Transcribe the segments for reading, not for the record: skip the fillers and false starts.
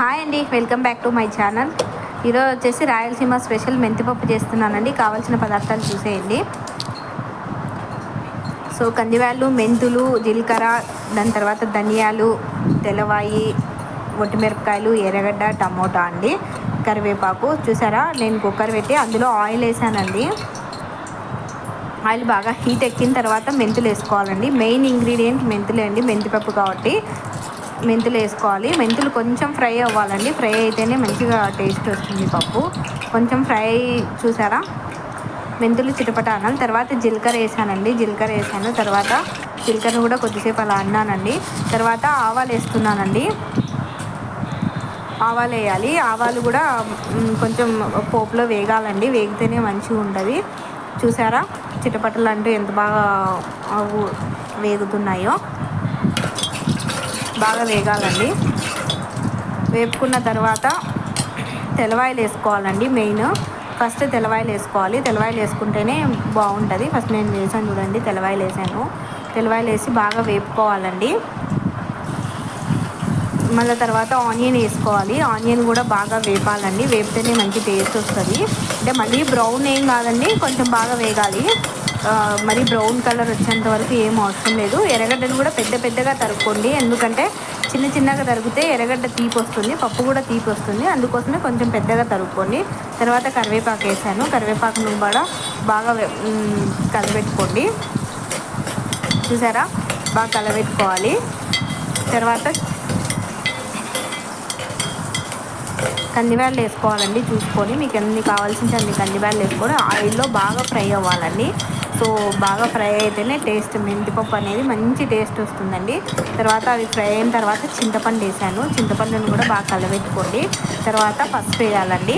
Hi అండి, welcome back to my channel. ఈరోజు వచ్చేసి రాయలసీమ స్పెషల్ మెంతిపప్పు చేస్తున్నానండి. కావాల్సిన పదార్థాలు చూసేయండి. సో కందివాళ్ళు, మెంతులు, జీలకర్ర, దాని తర్వాత ధనియాలు, తెల్లవాయి, ఒట్టిమిరపకాయలు, ఎర్రగడ్డ, టమోటా అండి, కరివేపాకు. చూసారా, నేను కుక్కర్ పెట్టి అందులో ఆయిల్ వేసానండి. ఆయిల్ బాగా హీట్ ఎక్కిన తర్వాత మెంతులు వేసుకోవాలండి. మెయిన్ ఇంగ్రీడియంట్ మెంతులే అండి, మెంతిపప్పు కాబట్టి మెంతులు వేసుకోవాలి. మెంతులు కొంచెం ఫ్రై అవ్వాలండి. ఫ్రై అయితేనే మంచిగా టేస్ట్ వస్తుంది పప్పు. కొంచెం ఫ్రై చూసారా, మెంతులు చిటపట అనాలి. తర్వాత జీలకర్ర వేసానండి. జీలకర్ర వేసాను. తర్వాత జీలకర్రను కూడా కొద్దిసేపు అలా అన్నానండి. తర్వాత ఆవాలు వేస్తున్నానండి. ఆవాలు వేయాలి. ఆవాలు కూడా కొంచెం పోపులో వేగాలండి. వేగితేనే మంచిగా ఉంటుంది. చూసారా, చిటపటలు అంటూ ఎంత బాగా వేగుతున్నాయో. బాగా వేగాలండి. వేపుకున్న తర్వాత తెల్లవాయలు వేసుకోవాలండి. మెయిన్ ఫస్ట్ తెల్లవాయలు వేసుకోవాలి. తెల్లవాయలు వేసుకుంటేనే బాగుంటుంది. ఫస్ట్ నేను వేసాను చూడండి, తెల్లవాయలు వేసాను. తెల్లవాయలు వేసి బాగా వేపుకోవాలండి. మళ్ళీ తర్వాత ఆనియన్ వేసుకోవాలి. ఆనియన్ కూడా బాగా వేపాలండి. వేపితేనే మంచి టేస్ట్ వస్తుంది. అంటే మళ్ళీ బ్రౌన్ ఏం కాదండి, కొంచెం బాగా వేగాలి. మరి బ్రౌన్ కలర్ వచ్చేంత వరకు ఏం అవసరం లేదు. ఎర్రగడ్డను కూడా పెద్ద పెద్దగా తరుక్కోండి. ఎందుకంటే చిన్న చిన్నగా తరిగితే ఎర్రగడ్డ తీపి వస్తుంది, పప్పు కూడా తీపి వస్తుంది. అందుకోసమే కొంచెం పెద్దగా తరుక్కోండి. తర్వాత కరివేపాకు వేసాను. కరివేపాకును కూడా బాగా కలబెట్టుకోండి. చూసారా, బాగా కలబెట్టుకోవాలి. తర్వాత కందిబ్యాళ్ళు వేసుకోవాలండి. చూసుకొని మీకు ఎన్ని కావాల్సింటే అన్ని కందిబ్యాళ్ళు వేసుకొని ఆయిల్లో బాగా ఫ్రై అవ్వాలండి. సో బాగా ఫ్రై అయితేనే టేస్ట్, మెంతిపప్పు అనేది మంచి టేస్ట్ వస్తుందండి. తర్వాత అవి ఫ్రై అయిన తర్వాత చింతపండు వేసాను. చింతపండును కూడా బాగా కలబెట్టుకోండి. తర్వాత పసుపు వేయాలండి.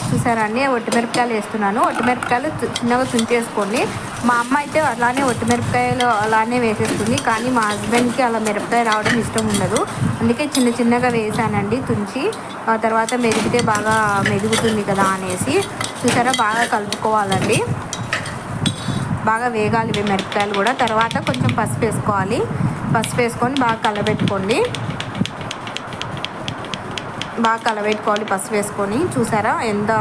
చూసారా అండి, ఒట్టిమిరపకాయలు వేస్తున్నాను. ఒట్టిమిరపకాయలు చిన్నగా తుంచేసుకోండి. మా అమ్మ అయితే అలానే ఒట్టిమిరపకాయలు అలానే వేసేస్తుంది. కానీ మా హస్బెండ్కి అలా మిరపకాయ రావడం ఇష్టం ఉండదు. అందుకే చిన్న చిన్నగా వేసానండి తుంచి. ఆ తర్వాత మెరిగితే బాగా మెరుగుతుంది కదా అనేసి. చూసారా, బాగా కలుపుకోవాలండి. బాగా వేగాలి మిరపకాయలు కూడా. తర్వాత కొంచెం పసుపు వేసుకోవాలి. పసుపు వేసుకొని బాగా కలబెట్టుకోండి. బాగా కలబెట్టుకోవాలి పసుపు వేసుకొని. చూసారా, ఎంత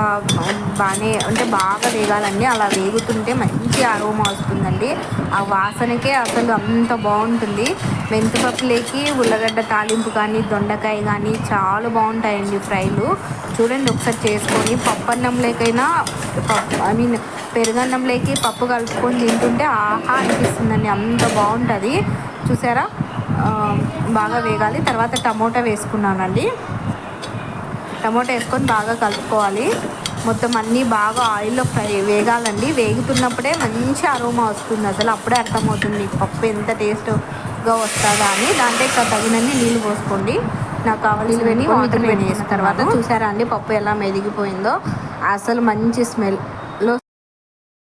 బాగానే అంటే బాగా వేగాలండి. అలా వేగుతుంటే మంచి అరోమా వస్తుందండి. ఆ వాసనకే అసలు అంత బాగుంటుంది. మెంతిపప్పులేకి ఉల్లగడ్డ తాలింపు కానీ, దొండకాయ కానీ చాలా బాగుంటాయండి ఫ్రైలు. చూడండి ఒకసారి చేసుకొని. పప్పు అన్నంలోకైనా పెరుగన్నంలోకి పప్పు కలుపుకొని తింటుంటే ఆహా అనిపిస్తుందండి, అంత బాగుంటుంది. చూసారా, బాగా వేగాలి. తర్వాత టమోటా వేసుకున్నానండి. టమోటా వేసుకొని బాగా కలుపుకోవాలి. మొత్తం అన్నీ బాగా ఆయిల్లో వేగాలండి. వేగుతున్నప్పుడే మంచి అరోమా వస్తుంది. అసలు అప్పుడే అర్థమవుతుంది పప్పు ఎంత టేస్ట్గా వస్తుందా అని. దాంట్లో తగినన్ని నీళ్ళు పోసుకోండి. నాకు కావాల్సినవి వాటర్ వేసిన తర్వాత చూసారా అండి, పప్పు ఎలా మెదిగిపోయిందో. అసలు మంచి స్మెల్.